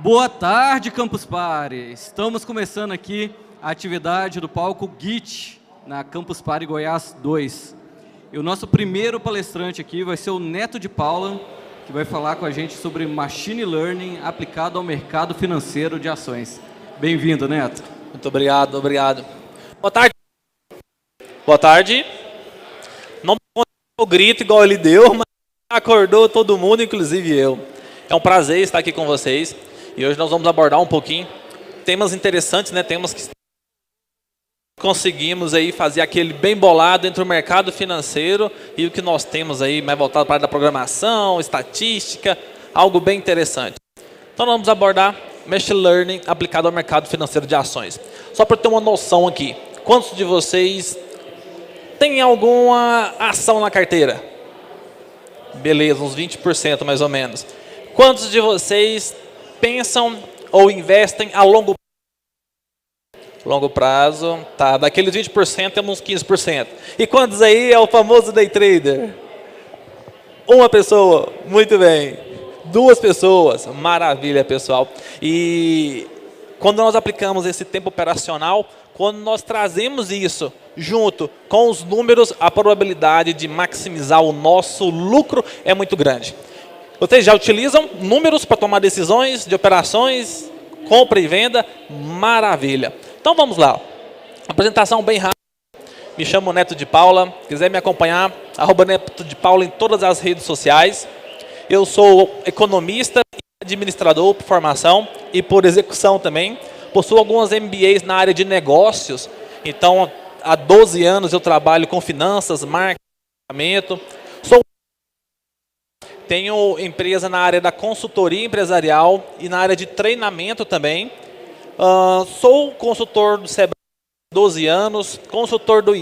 Boa tarde, Campus Party. Estamos começando aqui a atividade do palco GIT na Campus Party Goiás 2. E o nosso primeiro palestrante aqui vai ser o Neto de Paula, que vai falar com a gente sobre Machine Learning aplicado ao mercado financeiro de ações. Bem-vindo, Neto. Muito obrigado, obrigado. Boa tarde. Boa tarde. Não o grito igual ele deu, mas acordou todo mundo, inclusive eu. É um prazer estar aqui com vocês. E hoje nós vamos abordar um pouquinho temas interessantes, né? Temas que conseguimos aí fazer aquele bem bolado entre o mercado financeiro e o que nós temos aí mais voltado para a área da programação, estatística, algo bem interessante. Então nós vamos abordar Machine Learning aplicado ao mercado financeiro de ações. Só para ter uma noção aqui, quantos de vocês têm alguma ação na carteira? Beleza, uns 20% mais ou menos. Quantos de vocês pensam ou investem a longo prazo? Tá, daqueles 20% temos uns 15%. E quantos aí é o famoso day trader? Uma pessoa, muito bem. Duas pessoas, maravilha, pessoal. E quando nós aplicamos esse tempo operacional, quando nós trazemos isso junto com os números, a probabilidade de maximizar o nosso lucro é muito grande. Vocês já utilizam números para tomar decisões de operações, compra e venda? Maravilha. Então vamos lá. Apresentação bem rápida. Me chamo Neto de Paula. Quiser me acompanhar, @Neto de Paula em todas as redes sociais. Eu sou economista e administrador por formação e por execução também. Possuo algumas MBAs na área de negócios. Então, há 12 anos eu trabalho com finanças, marketing. Tenho empresa na área da consultoria empresarial e na área de treinamento também. Sou consultor do Sebrae há 12 anos, consultor do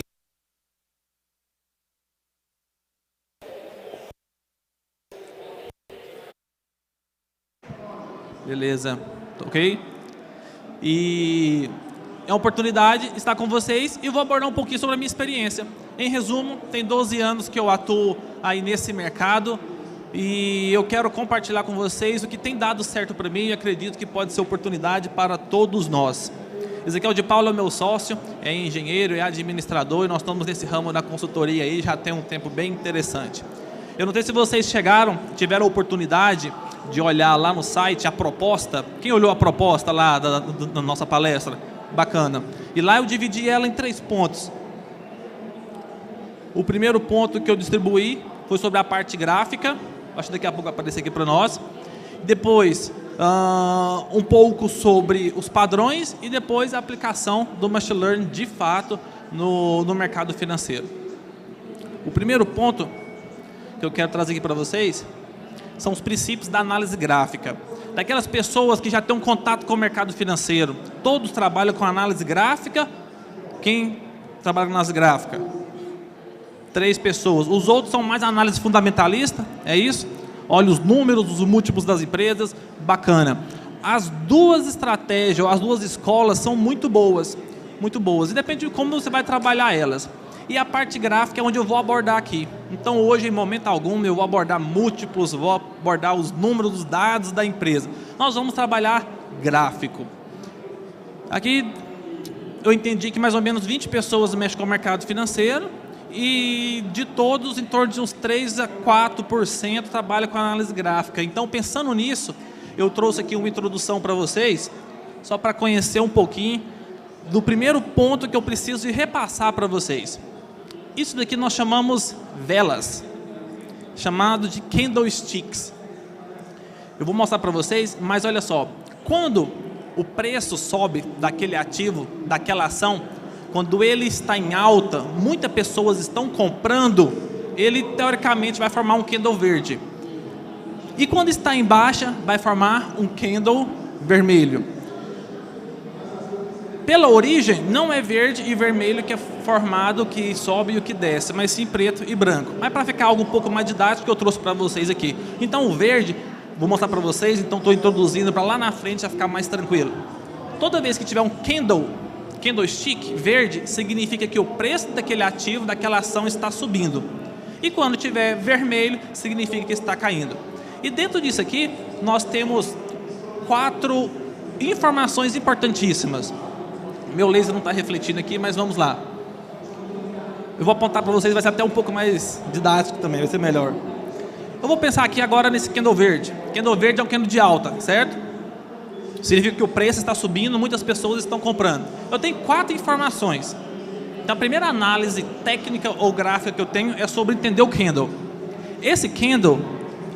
Beleza, ok? E é uma oportunidade estar com vocês e vou abordar um pouquinho sobre a minha experiência. Em resumo, tem 12 anos que eu atuo aí nesse mercado e eu quero compartilhar com vocês o que tem dado certo para mim e acredito que pode ser oportunidade para todos nós. Ezequiel de Paula é meu sócio, é engenheiro, é administrador e nós estamos nesse ramo da consultoria aí já tem um tempo bem interessante. Eu não sei se vocês tiveram a oportunidade de olhar lá no site a proposta. Quem olhou a proposta lá da nossa palestra? Bacana. E lá eu dividi ela em 3 pontos. O primeiro ponto que eu distribuí foi sobre a parte gráfica. Acho que daqui a pouco vai aparecer aqui para nós. Depois, um pouco sobre os padrões e depois a aplicação do Machine Learning de fato no mercado financeiro. O primeiro ponto que eu quero trazer aqui para vocês são os princípios da análise gráfica. Daquelas pessoas que já têm um contato com o mercado financeiro, todos trabalham com análise gráfica. Quem trabalha com análise gráfica? 3 pessoas. Os outros são mais análise fundamentalista, é isso? Olha os números, os múltiplos das empresas, bacana. As duas estratégias, as duas escolas são muito boas. Muito boas. E depende de como você vai trabalhar elas. E a parte gráfica é onde eu vou abordar aqui. Então hoje, em momento algum, eu vou abordar múltiplos, vou abordar os números, os dados da empresa. Nós vamos trabalhar gráfico. Aqui eu entendi que mais ou menos 20 pessoas mexem com o mercado financeiro e de todos, em torno de uns 3 a 4% trabalham com análise gráfica. Então, pensando nisso, eu trouxe aqui uma introdução para vocês, só para conhecer um pouquinho do primeiro ponto que eu preciso repassar para vocês. Isso daqui nós chamamos velas, chamado de candlesticks. Eu vou mostrar para vocês, mas olha só, quando o preço sobe daquele ativo, daquela ação, quando ele está em alta, muitas pessoas estão comprando, ele teoricamente vai formar um candle verde. E quando está em baixa, vai formar um candle vermelho. Pela origem, não é verde e vermelho que é formado, que sobe e o que desce, mas sim preto e branco. Mas para ficar algo um pouco mais didático, eu trouxe para vocês aqui. Então o verde, vou mostrar para vocês, então estou introduzindo para lá na frente já ficar mais tranquilo. Toda vez que tiver um candlestick verde, significa que o preço daquele ativo, daquela ação está subindo. E quando tiver vermelho, significa que está caindo. E dentro disso aqui, nós temos 4 informações importantíssimas. Meu laser não está refletindo aqui, mas vamos lá. Eu vou apontar para vocês, vai ser até um pouco mais didático também, vai ser melhor. Eu vou pensar aqui agora nesse candle verde. Candle verde é um candle de alta, certo? Significa que o preço está subindo, muitas pessoas estão comprando. Eu tenho 4 informações. Então, a primeira análise técnica ou gráfica que eu tenho é sobre entender o candle. Esse candle,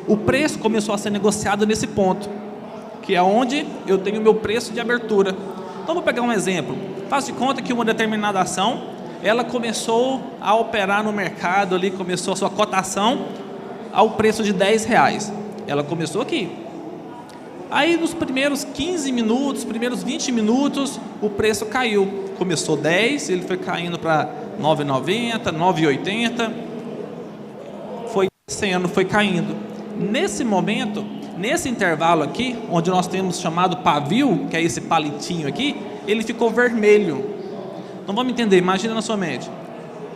o preço começou a ser negociado nesse ponto, que é onde eu tenho o meu preço de abertura. Então, vou pegar um exemplo. Faço de conta que uma determinada ação, ela começou a operar no mercado ali, começou a sua cotação ao preço de R$10. Ela começou aqui. Aí, nos primeiros 15 minutos, primeiros 20 minutos, o preço caiu. Começou 10, ele foi caindo para 9,90, 9,80, foi descendo, foi caindo. Nesse momento, nesse intervalo aqui, onde nós temos chamado pavio, que é esse palitinho aqui, ele ficou vermelho. Então vamos entender, imagina na sua mente.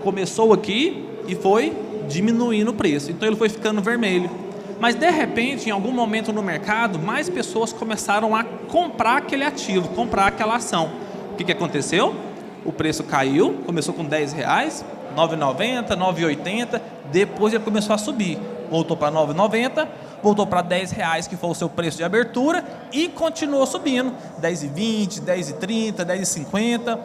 Começou aqui e foi diminuindo o preço, então ele foi ficando vermelho. Mas de repente, em algum momento no mercado, mais pessoas começaram a comprar aquele ativo, comprar aquela ação. O que aconteceu? O preço caiu, começou com R$10, 9,90, 9,80, depois ele começou a subir. Voltou para 9,90, voltou para R$10, que foi o seu preço de abertura, e continuou subindo, 10,20, 10,30, 10,50.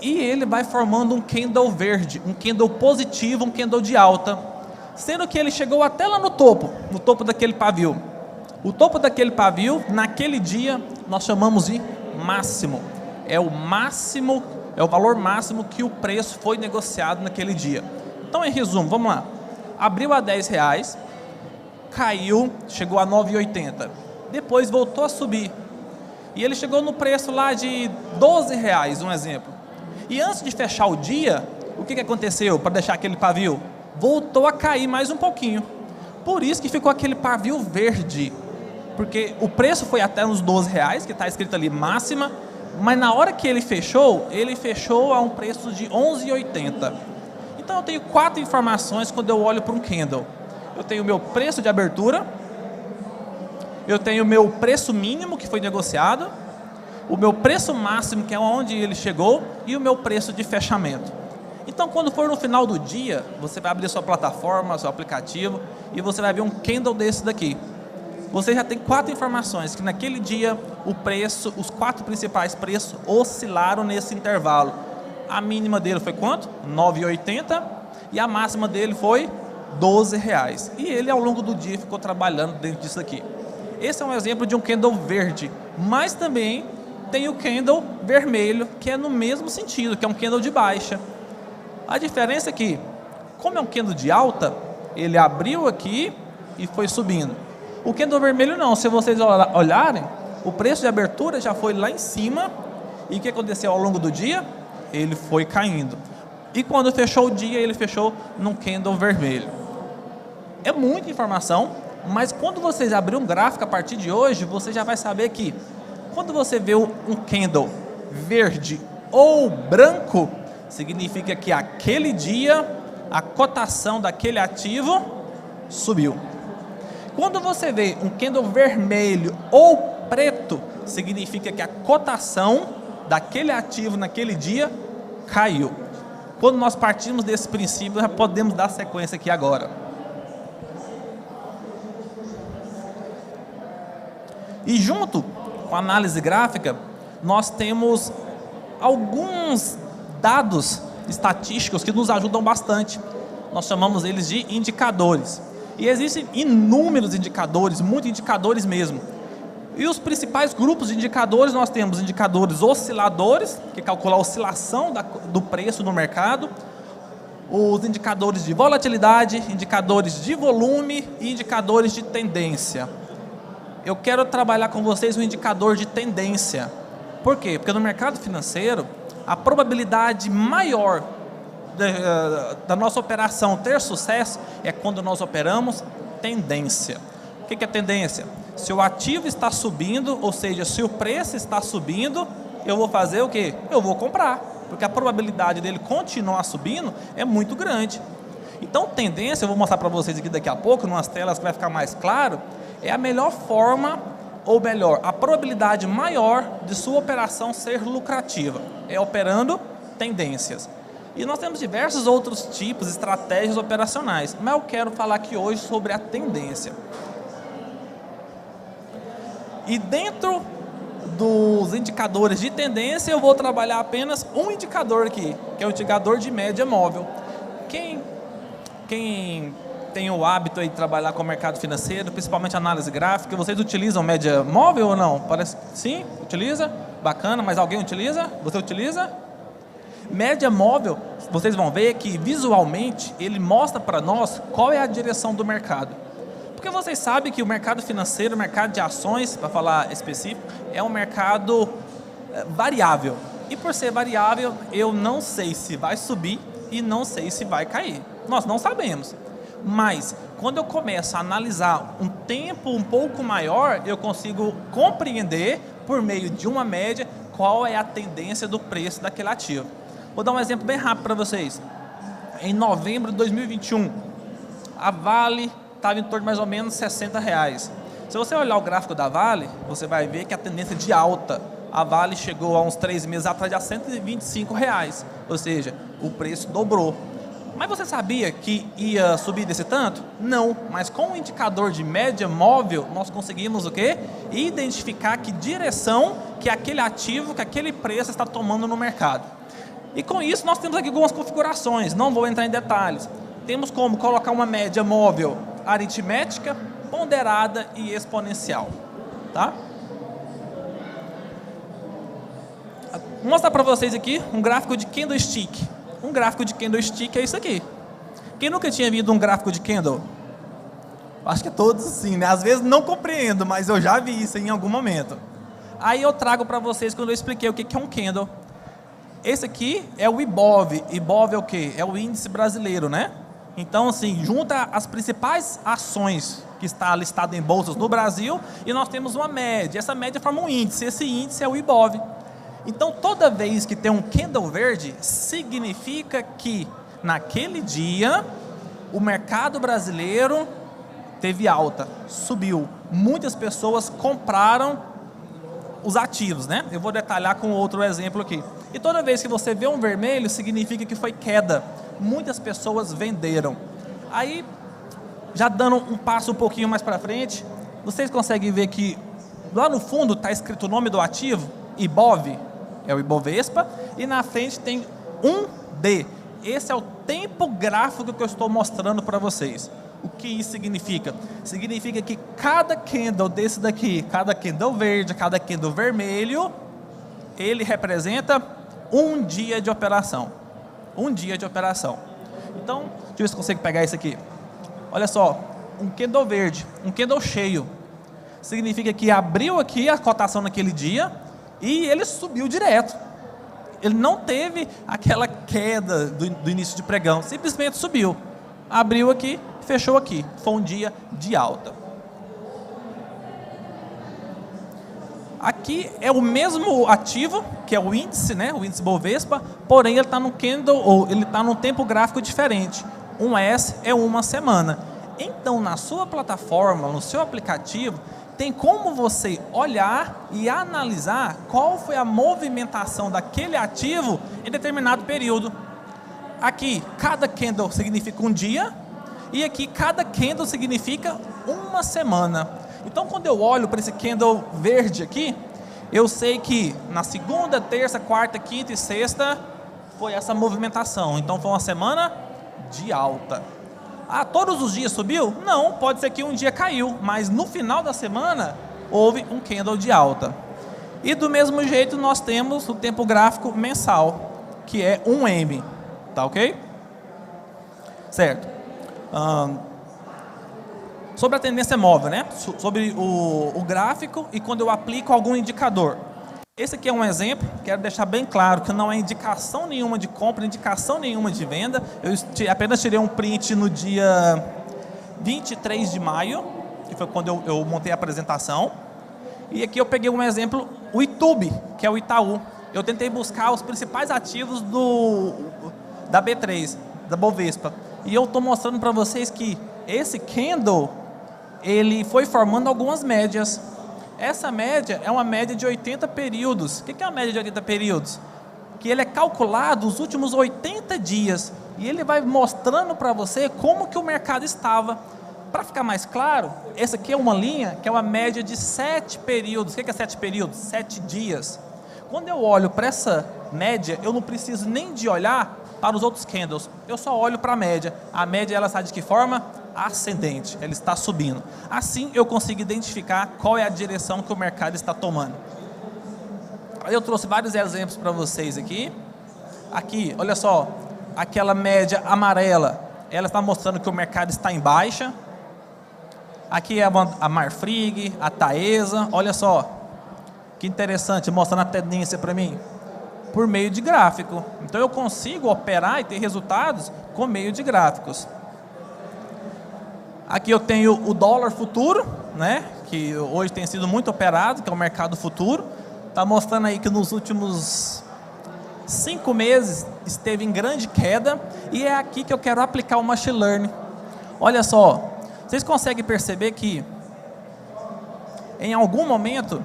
E ele vai formando um candle verde, um candle positivo, um candle de alta. Sendo que ele chegou até lá no topo daquele pavio. O topo daquele pavio, naquele dia, nós chamamos de máximo. É o máximo, é o valor máximo que o preço foi negociado naquele dia. Então, em resumo, vamos lá. Abriu a R$10, caiu, chegou a 9,80. Depois voltou a subir. E ele chegou no preço lá de R$12, um exemplo. E antes de fechar o dia, o que aconteceu para deixar aquele pavio? Voltou a cair mais um pouquinho. Por isso que ficou aquele pavio verde. Porque o preço foi até uns R$12, que está escrito ali máxima, mas na hora que ele fechou a um preço de 11,80. Então eu tenho 4 informações quando eu olho para um candle. Eu tenho o meu preço de abertura, eu tenho o meu preço mínimo que foi negociado, o meu preço máximo, que é onde ele chegou, e o meu preço de fechamento. Então, quando for no final do dia, você vai abrir sua plataforma, seu aplicativo, e você vai ver um candle desse daqui. Você já tem 4 informações, que naquele dia o preço, os 4 principais preços oscilaram nesse intervalo. A mínima dele foi quanto? 9,80, e a máxima dele foi R$12. E ele, ao longo do dia, ficou trabalhando dentro disso aqui. Esse é um exemplo de um candle verde, mas também tem o candle vermelho, que é no mesmo sentido, que é um candle de baixa. A diferença é que, como é um candle de alta, ele abriu aqui e foi subindo. O candle vermelho não, se vocês olharem, o preço de abertura já foi lá em cima, e o que aconteceu ao longo do dia? Ele foi caindo. E quando fechou o dia, ele fechou num candle vermelho. É muita informação, mas quando vocês abrirem um gráfico a partir de hoje, você já vai saber que, quando você vê um candle verde ou branco, significa que aquele dia a cotação daquele ativo subiu. Quando você vê um candle vermelho ou preto, significa que a cotação daquele ativo naquele dia caiu. Quando nós partimos desse princípio, já podemos dar sequência aqui agora. E junto com a análise gráfica, nós temos alguns dados estatísticos que nos ajudam bastante. Nós chamamos eles de indicadores. E existem inúmeros indicadores, muitos indicadores mesmo. E os principais grupos de indicadores, nós temos indicadores osciladores, que calculam a oscilação do preço no mercado, os indicadores de volatilidade, indicadores de volume e indicadores de tendência. Eu quero trabalhar com vocês um indicador de tendência. Por quê? Porque no mercado financeiro, a probabilidade maior da nossa operação ter sucesso é quando nós operamos tendência. O que é tendência? Se o ativo está subindo, ou seja, se o preço está subindo, eu vou fazer o quê? Eu vou comprar, porque a probabilidade dele continuar subindo é muito grande. Então, tendência, eu vou mostrar para vocês aqui daqui a pouco, em umas telas que vai ficar mais claro, é a melhor forma ou melhor, a probabilidade maior de sua operação ser lucrativa, é operando tendências. E nós temos diversos outros tipos, estratégias operacionais, mas eu quero falar aqui hoje sobre a tendência. E dentro dos indicadores de tendência, eu vou trabalhar apenas um indicador aqui, que é o indicador de média móvel. Quem tem o hábito aí de trabalhar com o mercado financeiro, principalmente análise gráfica, vocês utilizam média móvel ou não? Parece que sim, utiliza, bacana, mas alguém utiliza? Você utiliza? Média móvel, vocês vão ver que visualmente ele mostra para nós qual é a direção do mercado. Porque vocês sabem que o mercado financeiro, o mercado de ações, para falar específico, é um mercado variável. E por ser variável, eu não sei se vai subir e não sei se vai cair. Nós não sabemos. Mas, quando eu começo a analisar um tempo um pouco maior, eu consigo compreender, por meio de uma média, qual é a tendência do preço daquele ativo. Vou dar um exemplo bem rápido para vocês. Em novembro de 2021, a Vale estava em torno de mais ou menos R$60. Se você olhar o gráfico da Vale, você vai ver que a tendência de alta, a Vale chegou há uns 3 meses atrás a R$125, ou seja, o preço dobrou. Mas você sabia que ia subir desse tanto? Não, mas com o indicador de média móvel, nós conseguimos o quê? Identificar que direção que aquele ativo, que aquele preço está tomando no mercado. E com isso nós temos aqui algumas configurações, não vou entrar em detalhes. Temos como colocar uma média móvel aritmética, ponderada e exponencial. Tá? Vou mostrar para vocês aqui um gráfico de candlestick. Um gráfico de candlestick é isso aqui. Quem nunca tinha visto um gráfico de candle? Acho que todos sim, né? Às vezes não compreendo, mas eu já vi isso em algum momento. Aí eu trago para vocês quando eu expliquei o que é um candle. Esse aqui é o IBOV. IBOV é o quê? É o índice brasileiro, né? Então, assim, junta as principais ações que está listado em bolsas no Brasil e nós temos uma média. Essa média forma um índice. Esse índice é o IBOV. Então, toda vez que tem um candle verde, significa que naquele dia o mercado brasileiro teve alta, subiu. Muitas pessoas compraram os ativos, né? Eu vou detalhar com outro exemplo aqui. E toda vez que você vê um vermelho, significa que foi queda. Muitas pessoas venderam. Aí, já dando um passo um pouquinho mais para frente, vocês conseguem ver que lá no fundo está escrito o nome do ativo, IBOV, é o Ibovespa, e na frente tem 1D. Esse é o tempo gráfico que eu estou mostrando para vocês. O que isso significa? Significa que cada candle desse daqui, cada candle verde, cada candle vermelho, ele representa um dia de operação. Um dia de operação. Então, deixa eu ver se eu consigo pegar isso aqui. Olha só, um candle verde, um candle cheio. Significa que abriu aqui a cotação naquele dia e ele subiu direto. Ele não teve aquela queda do início de pregão, simplesmente subiu. Abriu aqui, fechou aqui. Foi um dia de alta. Aqui é o mesmo ativo, que é o índice, né? O índice Bovespa, porém ele está no candle, ou ele está num tempo gráfico diferente. Um S é uma semana. Então, na sua plataforma, no seu aplicativo, tem como você olhar e analisar qual foi a movimentação daquele ativo em determinado período. Aqui, cada candle significa um dia, e aqui, cada candle significa uma semana. Então, quando eu olho para esse candle verde aqui, eu sei que na segunda, terça, quarta, quinta e sexta foi essa movimentação. Então, foi uma semana de alta. Ah, todos os dias subiu? Não, pode ser que um dia caiu, mas no final da semana houve um candle de alta. E do mesmo jeito nós temos o tempo gráfico mensal, que é 1M, tá ok? Certo. Sobre a tendência móvel, né? Sobre o gráfico e quando eu aplico algum indicador. Esse aqui é um exemplo, quero deixar bem claro que não é indicação nenhuma de compra, indicação nenhuma de venda. Eu apenas tirei um print no dia 23 de maio, que foi quando eu montei a apresentação. E aqui eu peguei um exemplo, o YouTube, que é o Itaú. Eu tentei buscar os principais ativos da B3, da Bovespa. E eu estou mostrando para vocês que esse candle, ele foi formando algumas médias. Essa média é uma média de 80 períodos. O que é uma média de 80 períodos? Que ele é calculado os últimos 80 dias. E ele vai mostrando para você como que o mercado estava. Para ficar mais claro, essa aqui é uma linha que é uma média de 7 períodos. O que é 7 períodos? 7 dias. Quando eu olho para essa média, eu não preciso nem de olhar para os outros candles. Eu só olho para a média. A média ela está de que forma? Ascendente. Ela está subindo. Assim eu consigo identificar qual é a direção que o mercado está tomando. Eu trouxe vários exemplos para vocês aqui. Aqui, olha só, aquela média amarela, ela está mostrando que o mercado está em baixa. Aqui é a Marfrig, a Taesa, olha só, que interessante, mostrando a tendência para mim, por meio de gráfico. Então eu consigo operar e ter resultados com meio de gráficos. Aqui eu tenho o dólar futuro, né, que hoje tem sido muito operado, que é o mercado futuro. Está mostrando aí que nos últimos 5 meses esteve em grande queda, e é aqui que eu quero aplicar o Machine Learning. Olha só, vocês conseguem perceber que em algum momento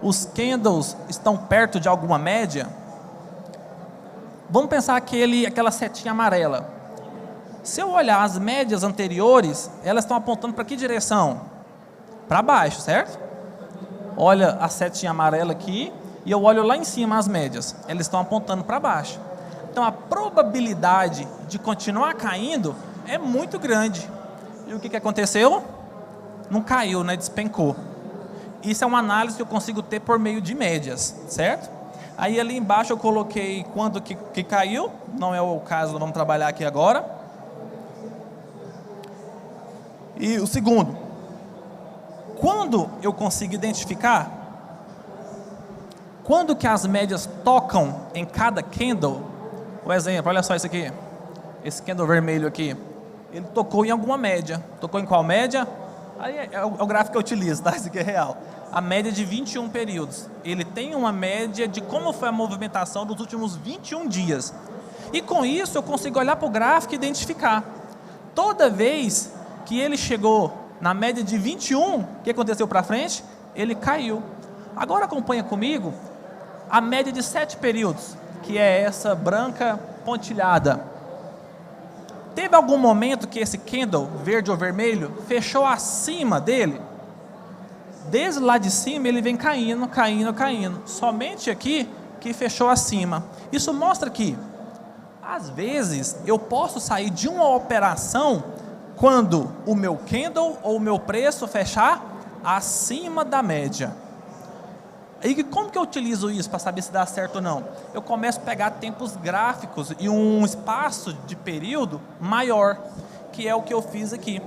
os candles estão perto de alguma média? Vamos pensar aquela setinha amarela. Se eu olhar as médias anteriores, elas estão apontando para que direção? Para baixo, certo? Olha a setinha amarela aqui, e eu olho lá em cima as médias, elas estão apontando para baixo. Então a probabilidade de continuar caindo é muito grande. E o que aconteceu? Não caiu, né? Despencou. Isso é uma análise que eu consigo ter por meio de médias, certo? Aí ali embaixo eu coloquei quando que caiu, não é o caso, vamos trabalhar aqui agora. E o segundo, quando eu consigo identificar quando que as médias tocam em cada candle, por exemplo, olha só isso aqui, esse candle vermelho aqui, ele tocou em alguma média. Tocou em qual média? Aí é o gráfico que eu utilizo, tá? Isso aqui é real. A média de 21 períodos. Ele tem uma média de como foi a movimentação dos últimos 21 dias. E com isso eu consigo olhar para o gráfico e identificar. Toda vez que ele chegou na média de 21, o que aconteceu para frente? Ele caiu. Agora acompanha comigo a média de 7 períodos, que é essa branca pontilhada. Teve algum momento que esse candle, verde ou vermelho, fechou acima dele? Desde lá de cima ele vem caindo, caindo, caindo. Somente aqui que fechou acima. Isso mostra que, às vezes, eu posso sair de uma operação quando o meu candle ou o meu preço fechar acima da média. E como que eu utilizo isso para saber se dá certo ou não? Eu começo a pegar tempos gráficos e um espaço de período maior, que é o que eu fiz aqui.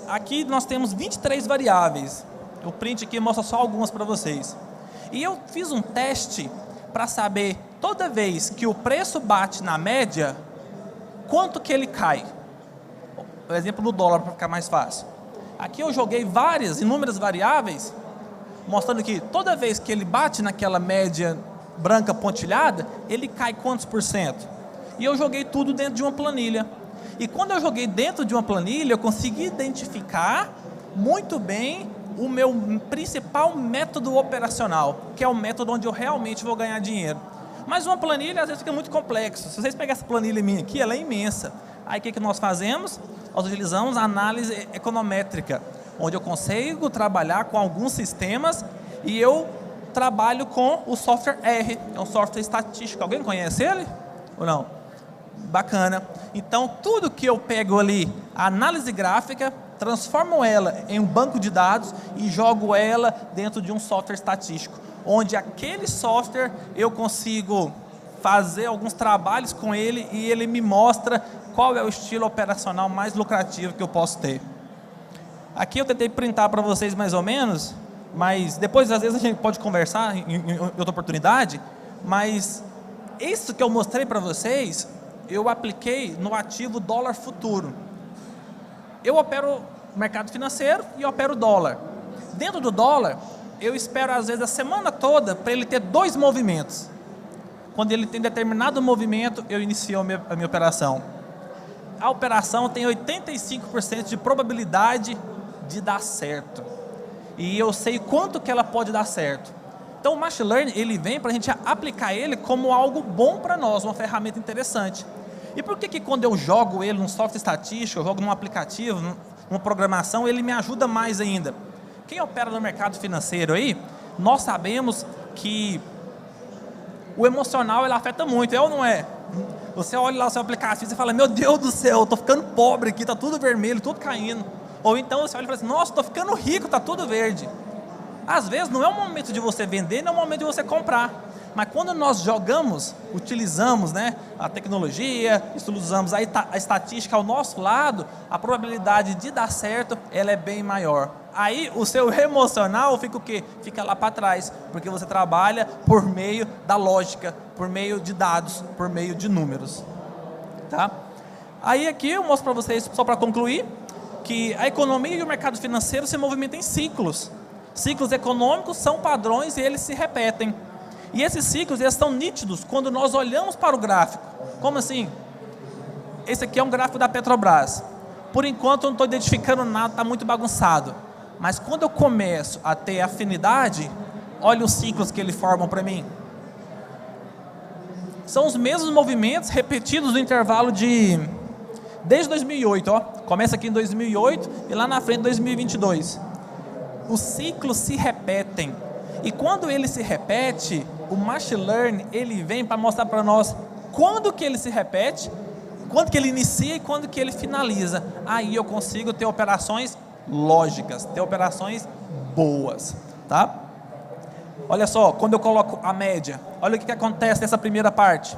Aqui nós temos 23 variáveis. O print aqui mostra só algumas para vocês. E eu fiz um teste para saber, toda vez que o preço bate na média, quanto que ele cai. Por exemplo, no dólar, para ficar mais fácil. Aqui eu joguei inúmeras variáveis, mostrando que toda vez que ele bate naquela média branca pontilhada, ele cai quantos por cento? E eu joguei tudo dentro de uma planilha. E quando eu joguei dentro de uma planilha, eu consegui identificar muito bem o meu principal método operacional, que é o método onde eu realmente vou ganhar dinheiro. Mas uma planilha às vezes fica muito complexo. Se vocês pegarem essa planilha minha aqui, ela é imensa. Aí o que nós fazemos? Nós utilizamos a análise econométrica, onde eu consigo trabalhar com alguns sistemas e eu trabalho com o software R, é um software estatístico. Alguém conhece ele? Ou não? Bacana. Então, tudo que eu pego ali, a análise gráfica, transformo ela em um banco de dados e jogo ela dentro de um software estatístico, onde aquele software eu consigo fazer alguns trabalhos com ele e ele me mostra qual é o estilo operacional mais lucrativo que eu posso ter. Aqui eu tentei printar para vocês mais ou menos, mas depois às vezes a gente pode conversar em outra oportunidade, mas isso que eu mostrei para vocês, eu apliquei no ativo dólar futuro. Eu opero mercado financeiro e opero dólar. Dentro do dólar, eu espero às vezes a semana toda para ele ter 2 movimentos. Quando ele tem determinado movimento, eu inicio a minha operação. A operação tem 85% de probabilidade de dar certo. E eu sei quanto que ela pode dar certo. Então o Machine Learning, ele vem para a gente aplicar ele como algo bom para nós, uma ferramenta interessante. E por que quando eu jogo ele num software estatístico, eu jogo num aplicativo, numa programação, ele me ajuda mais ainda? Quem opera no mercado financeiro aí, nós sabemos que o emocional ele afeta muito, é ou não é? Você olha lá o seu aplicativo e fala, meu Deus do céu, eu estou ficando pobre aqui, está tudo vermelho, tudo caindo. Ou então você olha e fala assim, nossa, estou ficando rico, está tudo verde. Às vezes não é o momento de você vender, não é o momento de você comprar. Mas quando nós jogamos, utilizamos, né, a tecnologia, utilizamos a estatística ao nosso lado, a probabilidade de dar certo, ela é bem maior. Aí o seu emocional fica o quê? Fica lá para trás, porque você trabalha por meio da lógica, por meio de dados, por meio de números. Tá? Aí aqui eu mostro para vocês, só para concluir, que a economia e o mercado financeiro se movimentam em ciclos. Ciclos econômicos são padrões e eles se repetem. E esses ciclos eles estão nítidos quando nós olhamos para o gráfico. Como assim? Esse aqui é um gráfico da Petrobras. Por enquanto eu não estou identificando nada, está muito bagunçado. Mas quando eu começo a ter afinidade, olha os ciclos que eles formam para mim. São os mesmos movimentos repetidos no intervalo de... Desde 2008, ó. Começa aqui em 2008 e lá na frente 2022. Os ciclos se repetem. E quando ele se repete, o Machine Learning, ele vem para mostrar para nós quando que ele se repete, quando que ele inicia e quando que ele finaliza. Aí eu consigo ter operações lógicas, ter operações boas, tá? Olha só, quando eu coloco a média, olha o que acontece nessa primeira parte.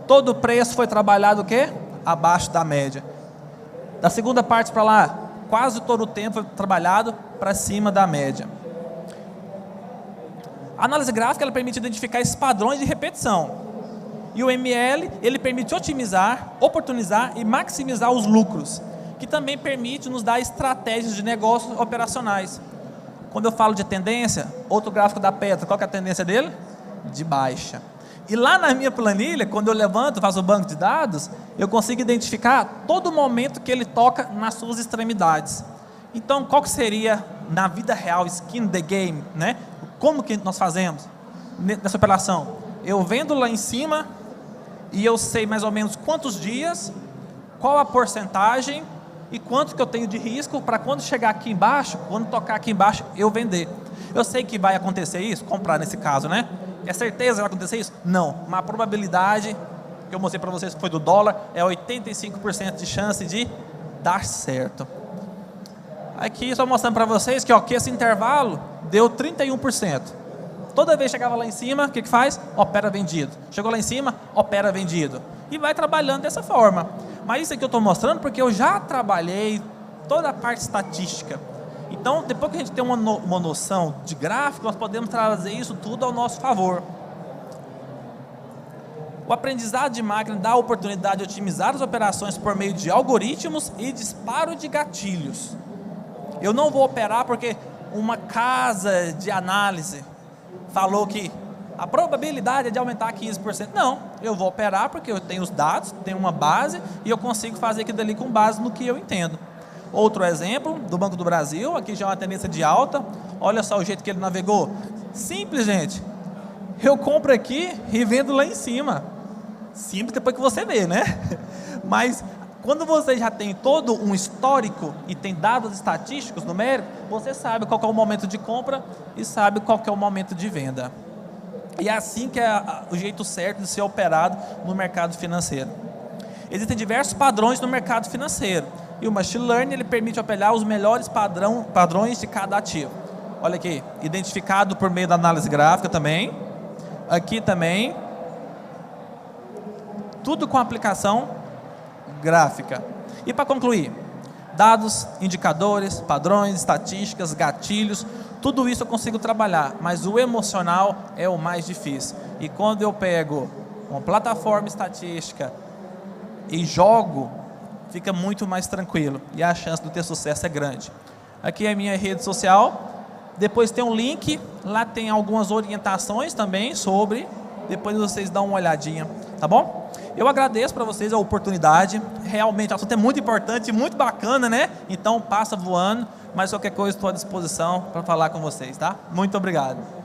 Todo o preço foi trabalhado o quê? Abaixo da média. Da segunda parte para lá, quase todo o tempo foi trabalhado para cima da média. A análise gráfica ela permite identificar esses padrões de repetição. E o ML ele permite otimizar, oportunizar e maximizar os lucros, que também permite nos dar estratégias de negócios operacionais. Quando eu falo de tendência, outro gráfico da Petra, qual que é a tendência dele? De baixa. E lá na minha planilha, quando eu levanto, faço o banco de dados, eu consigo identificar todo momento que ele toca nas suas extremidades. Então, qual que seria, na vida real, skin the game, né? Como que nós fazemos nessa operação? Eu vendo lá em cima e eu sei mais ou menos quantos dias, qual a porcentagem e quanto que eu tenho de risco para quando chegar aqui embaixo, quando tocar aqui embaixo, eu vender. Eu sei que vai acontecer isso, comprar nesse caso, né? É certeza que vai acontecer isso? Não, mas a probabilidade que eu mostrei para vocês que foi do dólar é 85% de chance de dar certo. Aqui só mostrando para vocês que, ó, que esse intervalo deu 31%. Toda vez que chegava lá em cima, o que faz? Opera vendido. Chegou lá em cima, opera vendido. E vai trabalhando dessa forma. Mas isso aqui eu estou mostrando porque eu já trabalhei toda a parte estatística. Então, depois que a gente tem uma noção de gráfico, nós podemos trazer isso tudo ao nosso favor. O aprendizado de máquina dá a oportunidade de otimizar as operações por meio de algoritmos e disparo de gatilhos. Eu não vou operar porque uma casa de análise falou que a probabilidade é de aumentar 15%. Não, eu vou operar porque eu tenho os dados, tenho uma base e eu consigo fazer aquilo ali com base no que eu entendo. Outro exemplo, do Banco do Brasil, aqui já é uma tendência de alta. Olha só o jeito que ele navegou. Simples, gente. Eu compro aqui e vendo lá em cima. Simples depois que você vê, né? Mas quando você já tem todo um histórico e tem dados estatísticos numéricos, você sabe qual que é o momento de compra e sabe qual que é o momento de venda. E é assim que é o jeito certo de ser operado no mercado financeiro. Existem diversos padrões no mercado financeiro. E o Machine Learning ele permite operar os melhores padrões de cada ativo. Olha aqui, identificado por meio da análise gráfica também. Aqui também. Tudo com aplicação gráfica. E para concluir, dados, indicadores, padrões, estatísticas, gatilhos, tudo isso eu consigo trabalhar, mas o emocional é o mais difícil. E quando eu pego uma plataforma estatística e jogo, fica muito mais tranquilo e a chance de ter sucesso é grande. Aqui é a minha rede social, depois tem um link, lá tem algumas orientações também sobre, depois vocês dão uma olhadinha, tá bom? Eu agradeço para vocês a oportunidade, realmente o assunto é muito importante, muito bacana, né? Então passa voando, mas qualquer coisa estou à disposição para falar com vocês, tá? Muito obrigado.